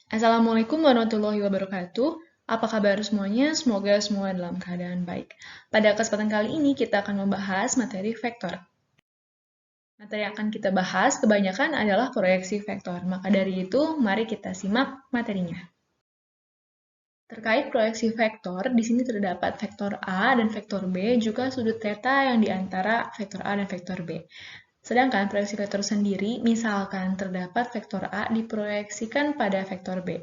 Assalamualaikum warahmatullahi wabarakatuh. Apa kabar semuanya? Semoga semua dalam keadaan baik. Pada kesempatan kali ini kita akan membahas materi vektor. Materi yang akan kita bahas kebanyakan adalah proyeksi vektor. Maka dari itu, mari kita simak materinya. Terkait proyeksi vektor, di sini terdapat vektor A dan vektor B, juga sudut theta yang di antara vektor A dan vektor B. Sedangkan proyeksi vektor sendiri, misalkan terdapat vektor A diproyeksikan pada vektor B.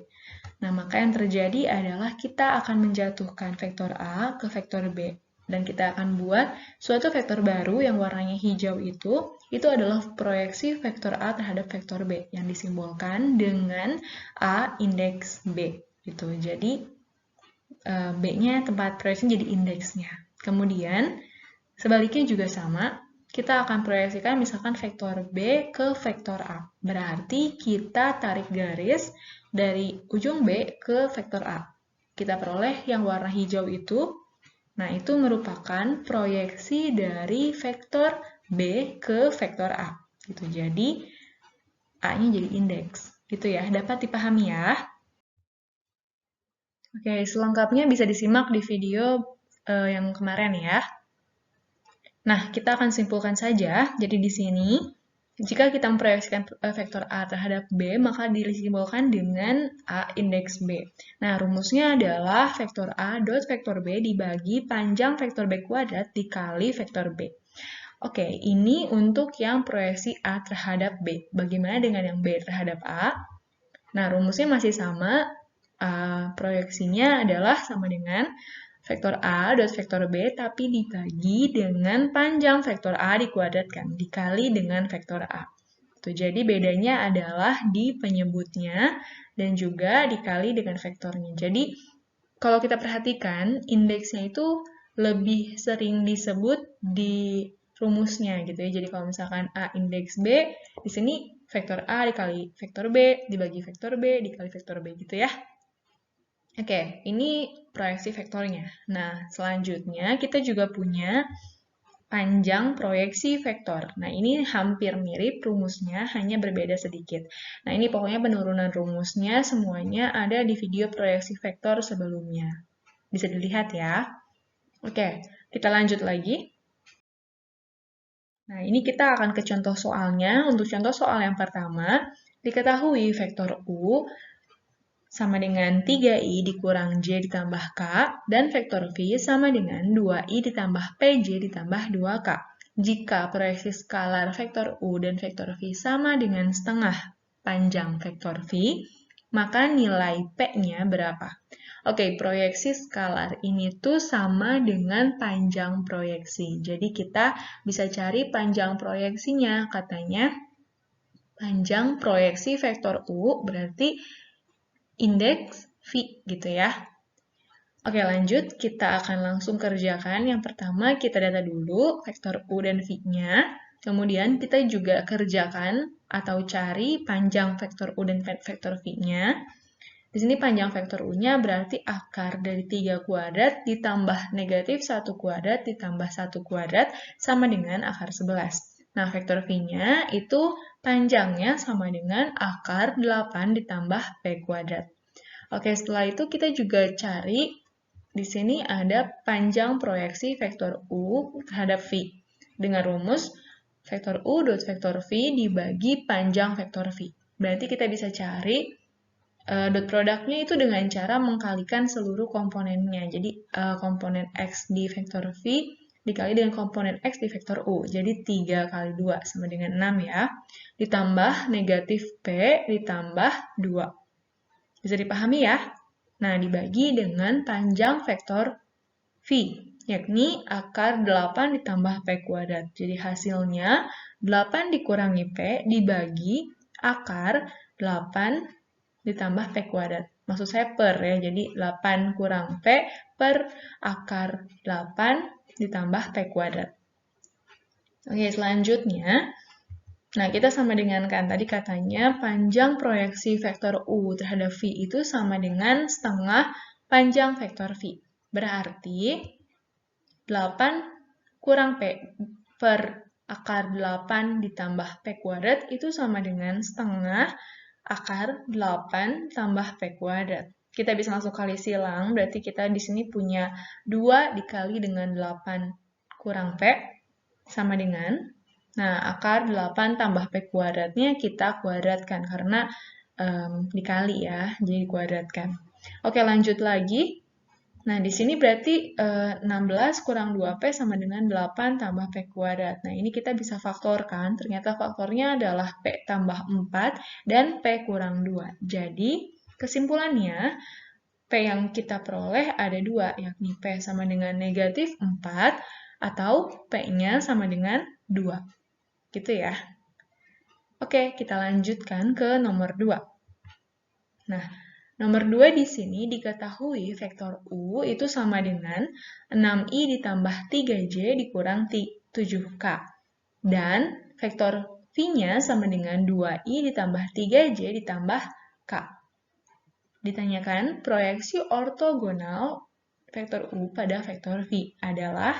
Nah, maka yang terjadi adalah kita akan menjatuhkan vektor A ke vektor B. Dan kita akan buat suatu vektor baru yang warnanya hijau itu adalah proyeksi vektor A terhadap vektor B yang disimbolkan dengan A indeks B. Gitu. Jadi, B-nya tempat proyeksi jadi indeksnya. Kemudian, sebaliknya juga sama, kita akan proyeksikan misalkan vektor B ke vektor A. Berarti kita tarik garis dari ujung B ke vektor A. Kita peroleh yang warna hijau itu. Nah, itu merupakan proyeksi dari vektor B ke vektor A. Gitu. Jadi, A-nya jadi indeks. Gitu ya, dapat dipahami ya. Oke, selengkapnya bisa disimak di video yang kemarin ya. Nah, kita akan simpulkan saja. Jadi di sini, jika kita memproyeksikan vektor A terhadap B, maka disimbolkan dengan A indeks B. Nah, rumusnya adalah vektor A dot vektor B dibagi panjang vektor B kuadrat dikali vektor B. Oke, ini untuk yang proyeksi A terhadap B. Bagaimana dengan yang B terhadap A? Nah, rumusnya masih sama. Proyeksinya adalah sama dengan vektor A dot vektor B, tapi dibagi dengan panjang vektor A dikuadratkan, dikali dengan vektor A. Jadi bedanya adalah di penyebutnya dan juga dikali dengan vektornya. Jadi kalau kita perhatikan, indeksnya itu lebih sering disebut di rumusnya gitu ya. Jadi kalau misalkan A indeks B, di sini vektor A dikali vektor B, dibagi vektor B, dikali vektor B gitu ya. Oke, ini proyeksi vektornya. Nah, selanjutnya kita juga punya panjang proyeksi vektor. Nah, ini hampir mirip rumusnya, hanya berbeda sedikit. Nah, ini pokoknya penurunan rumusnya semuanya ada di video proyeksi vektor sebelumnya. Bisa dilihat ya. Oke, kita lanjut lagi. Nah, ini kita akan ke contoh soalnya. Untuk contoh soal yang pertama, diketahui vektor U sama dengan 3i dikurang j ditambah k, dan vektor v sama dengan 2i ditambah pj ditambah 2k. Jika proyeksi skalar vektor u dan vektor v sama dengan setengah panjang vektor v, maka nilai p-nya berapa? Oke, proyeksi skalar ini tuh sama dengan panjang proyeksi. Jadi kita bisa cari panjang proyeksinya. Katanya panjang proyeksi vektor u berarti indeks V gitu ya. Oke, lanjut. Kita akan langsung kerjakan. Yang pertama, kita data dulu vektor U dan V-nya. Kemudian kita juga kerjakan atau cari panjang vektor U dan vektor V-nya. Di sini panjang vektor U-nya berarti akar dari 3 kuadrat ditambah negatif 1 kuadrat ditambah 1 kuadrat sama dengan akar 11. Nah, vektor V-nya itu panjangnya sama dengan akar 8 ditambah P kuadrat. Oke, setelah itu kita juga cari, di sini ada panjang proyeksi vektor U terhadap V. Dengan rumus vektor U dot vektor V dibagi panjang vektor V. Berarti kita bisa cari dot produknya itu dengan cara mengkalikan seluruh komponennya. Jadi komponen X di vektor V dikali dengan komponen X di vektor U. Jadi 3 kali 2 sama dengan 6 ya. Ditambah negatif P ditambah 2. Bisa dipahami ya? Nah, dibagi dengan panjang vektor V, yakni akar 8 ditambah P kuadrat. Jadi hasilnya 8 dikurangi P dibagi akar 8 ditambah P kuadrat. Maksud saya per ya, jadi 8 kurang P per akar 8 ditambah P kuadrat. Oke, selanjutnya, nah, kita sama dengan kan tadi katanya panjang proyeksi vektor U terhadap V itu sama dengan setengah panjang vektor V. Berarti 8 kurang P per akar 8 ditambah P kuadrat itu sama dengan setengah akar 8 tambah P kuadrat. Kita bisa langsung kali silang, berarti kita di sini punya 2 dikali dengan 8 kurang P, sama dengan, nah akar 8 tambah P kuadratnya kita kuadratkan, karena dikali ya, jadi kuadratkan. Oke, lanjut lagi. Nah, di sini berarti 16 kurang 2P sama dengan 8 tambah P kuadrat. Nah, ini kita bisa faktorkan. Ternyata faktornya adalah P tambah 4 dan P kurang 2. Jadi, kesimpulannya, P yang kita peroleh ada 2, yakni P sama dengan negatif 4 atau P-nya sama dengan 2. Gitu ya. Oke, kita lanjutkan ke nomor 2. Nah, nomor 2 di sini diketahui vektor U itu sama dengan 6I ditambah 3J dikurang 7K. Dan vektor V-nya sama dengan 2I ditambah 3J ditambah K. Ditanyakan proyeksi ortogonal vektor U pada vektor V adalah,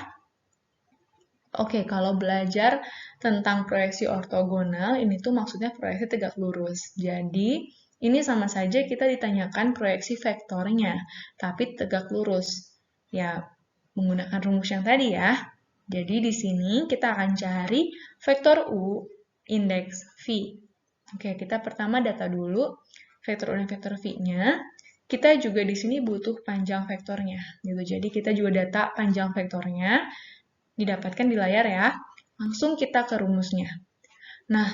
oke, kalau belajar tentang proyeksi ortogonal, ini tuh maksudnya proyeksi tegak lurus. Jadi, ini sama saja kita ditanyakan proyeksi vektornya, tapi tegak lurus. Ya, menggunakan rumus yang tadi ya. Jadi, di sini kita akan cari vektor U indeks V. Oke, kita pertama data dulu vektor U dan vektor V-nya. Kita juga di sini butuh panjang vektornya. Gitu. Jadi, kita juga data panjang vektornya. Didapatkan di layar ya. Langsung kita ke rumusnya. Nah,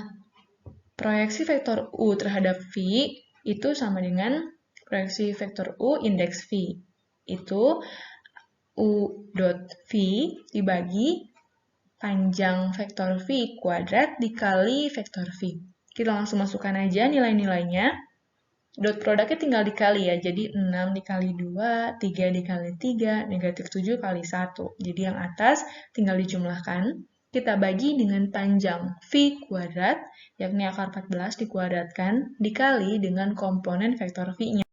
proyeksi vektor U terhadap V itu sama dengan proyeksi vektor U indeks V. Itu U dot V dibagi panjang vektor V kuadrat dikali vektor V. Kita langsung masukkan aja nilai-nilainya. Dot produknya tinggal dikali ya, jadi 6 dikali 2, 3 dikali 3, negatif 7 kali 1. Jadi yang atas tinggal dijumlahkan, kita bagi dengan panjang V kuadrat, yakni akar 14 dikuadratkan, dikali dengan komponen vektor V-nya.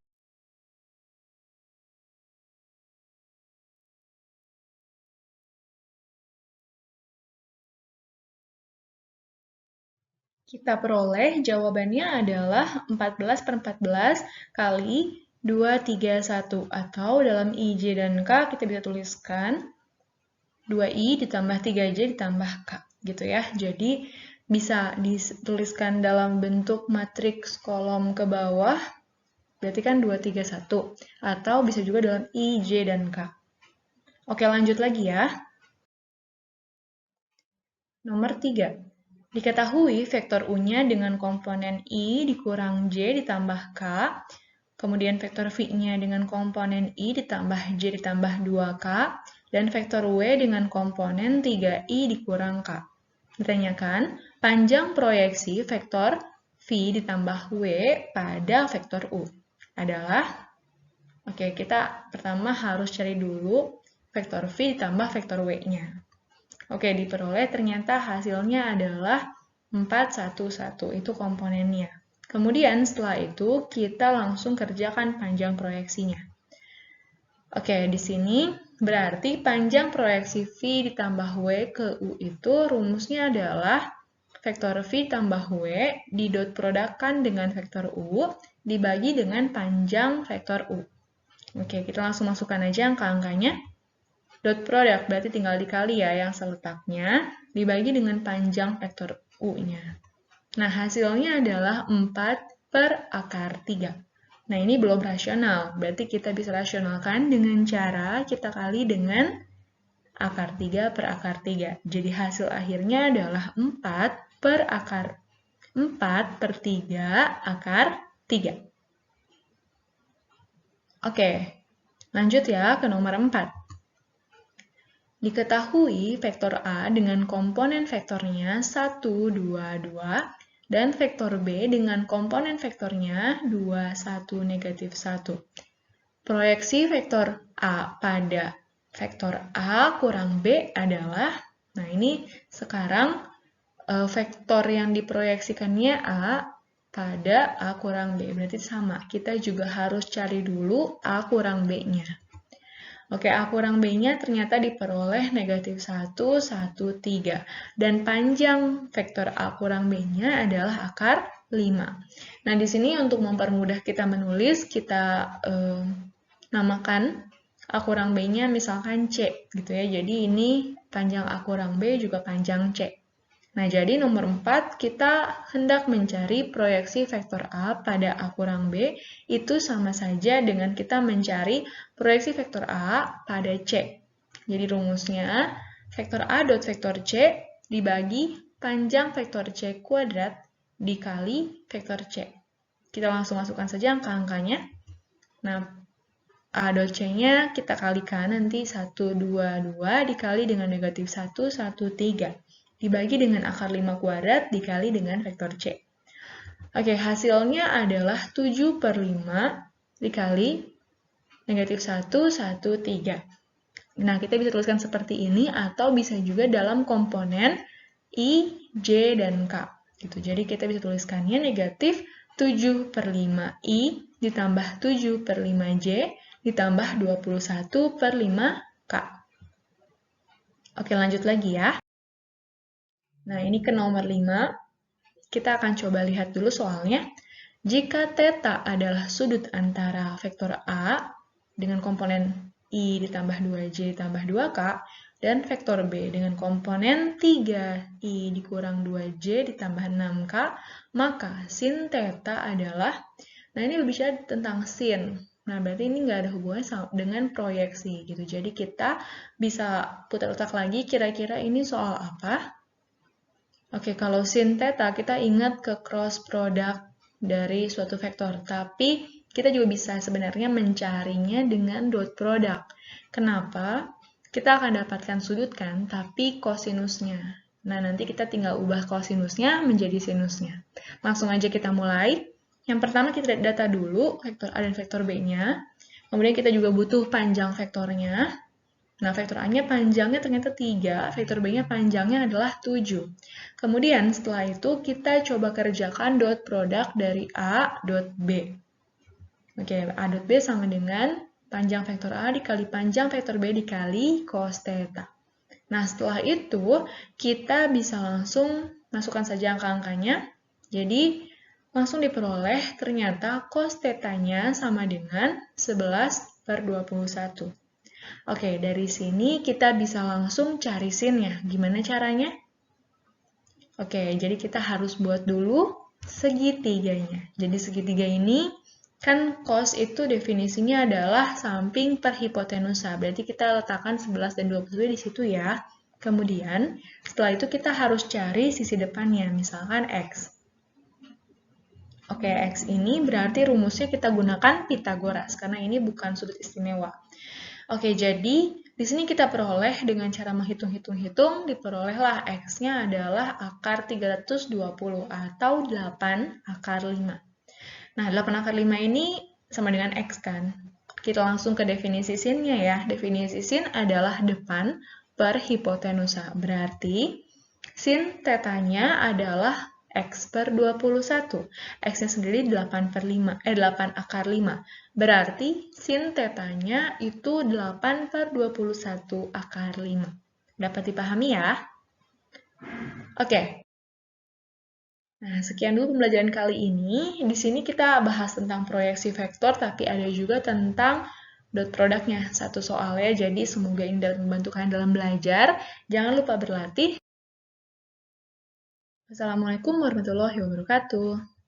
Kita peroleh jawabannya adalah 14 per 14 kali 2, 3, 1. Atau dalam I, J, dan K kita bisa tuliskan 2I ditambah 3J ditambah K. Gitu ya. Jadi bisa dituliskan dalam bentuk matriks kolom ke bawah. Berarti kan 2, 3, 1. Atau bisa juga dalam I, J, dan K. Oke, lanjut lagi ya. Nomor 3. Diketahui vektor U-nya dengan komponen I dikurang J ditambah K, kemudian vektor V-nya dengan komponen I ditambah J ditambah 2K, dan vektor W dengan komponen 3I dikurang K. Ditanyakan, panjang proyeksi vektor V ditambah W pada vektor U adalah, oke, kita pertama harus cari dulu vektor V ditambah vektor W-nya. Oke, diperoleh ternyata hasilnya adalah 4, 1, 1. Itu komponennya. Kemudian setelah itu kita langsung kerjakan panjang proyeksinya. Oke, di sini berarti panjang proyeksi V ditambah W ke U itu rumusnya adalah vektor V tambah W didot produkkan dengan vektor U dibagi dengan panjang vektor U. Oke, kita langsung masukkan aja angka-angkanya. Dot product berarti tinggal dikali ya yang seletaknya, dibagi dengan panjang vektor U-nya. Nah, hasilnya adalah 4 per akar 3. Nah, ini belum rasional, berarti kita bisa rasionalkan dengan cara kita kali dengan akar 3 per akar 3. Jadi hasil akhirnya adalah 4 per 3 akar 3. Oke, lanjut ya ke nomor 4. Diketahui vektor A dengan komponen vektornya 1, 2, 2, dan vektor B dengan komponen vektornya 2, 1, negatif 1. Proyeksi vektor A pada vektor A kurang B adalah, nah ini sekarang vektor yang diproyeksikannya A pada A kurang B, berarti sama. Kita juga harus cari dulu A kurang B-nya. Oke, A kurang B-nya ternyata diperoleh negatif 1, 1, 3. Dan panjang vektor A kurang B-nya adalah akar Nah, di sini untuk mempermudah kita menulis, kita namakan A kurang B-nya misalkan C, gitu ya. Jadi ini panjang A kurang B juga panjang C. Nah, jadi nomor 4, kita hendak mencari proyeksi vektor A pada A kurang B, itu sama saja dengan kita mencari proyeksi vektor A pada C. Jadi rumusnya, vektor A dot vektor C dibagi panjang vektor C kuadrat dikali vektor C. Kita langsung masukkan saja angka-angkanya. Nah, A dot C-nya kita kalikan nanti 1, 2, 2 dikali dengan negatif 1, 1, 3. Dibagi dengan akar 5 kuadrat dikali dengan vektor C. Oke, hasilnya adalah 7 per 5 dikali negatif 1, 1, 3. Nah, kita bisa tuliskan seperti ini atau bisa juga dalam komponen I, J, dan K. Gitu. Jadi kita bisa tuliskannya negatif 7 per 5 I ditambah 7 per 5 J ditambah 21 per 5 K. Oke, lanjut lagi ya. Nah, ini ke nomor 5. Kita akan coba lihat dulu soalnya. Jika θ adalah sudut antara vektor A dengan komponen I ditambah 2J ditambah 2K, dan vektor B dengan komponen 3I dikurang 2J ditambah 6K, maka sin θ adalah, nah ini berbicara tentang sin. Nah, berarti ini nggak ada hubungannya dengan proyeksi gitu. Jadi kita bisa putar otak lagi, kira-kira ini soal apa? Oke, kalau sin θ kita ingat ke cross product dari suatu vektor. Tapi kita juga bisa sebenarnya mencarinya dengan dot product. Kenapa? Kita akan dapatkan sudut kan, tapi kosinusnya. Nah, nanti kita tinggal ubah kosinusnya menjadi sinusnya. Langsung aja kita mulai. Yang pertama kita data dulu vektor A dan vektor B-nya. Kemudian kita juga butuh panjang vektornya. Nah, vektor A-nya panjangnya ternyata 3, vektor B-nya panjangnya adalah 7. Kemudian setelah itu kita coba kerjakan dot product dari A dot B. Oke, A dot B sama dengan panjang vektor A dikali panjang vektor B dikali cos theta. Nah, setelah itu kita bisa langsung masukkan saja angka-angkanya. Jadi, langsung diperoleh ternyata cos theta-nya sama dengan 11 per 21. Oke, dari sini kita bisa langsung cari sin-nya. Gimana caranya? Oke, jadi kita harus buat dulu segitiganya. Jadi segitiga ini, kan cos itu definisinya adalah samping per hipotenusa. Berarti kita letakkan 11 dan 22 di situ ya. Kemudian, setelah itu kita harus cari sisi depannya, misalkan X. Oke, X ini berarti rumusnya kita gunakan Pitagoras, karena ini bukan sudut istimewa. Oke, jadi di sini kita peroleh dengan cara menghitung-hitung-hitung, diperolehlah X-nya adalah akar 320 atau 8 akar 5. Nah, 8 akar 5 ini sama dengan X kan? Kita langsung ke definisi sin-nya ya. Definisi sin adalah depan per hipotenusa. Berarti sin θ-nya adalah X per 21. X-nya sendiri 8 akar 5. Berarti sin θ-nya itu 8 per 21 akar 5. Dapat dipahami ya? Oke. Nah, sekian dulu pembelajaran kali ini. Di sini kita bahas tentang proyeksi vektor, tapi ada juga tentang dot produknya. Satu soal ya, jadi semoga ini dapat membantu kalian dalam belajar. Jangan lupa berlatih. Wassalamualaikum warahmatullahi wabarakatuh.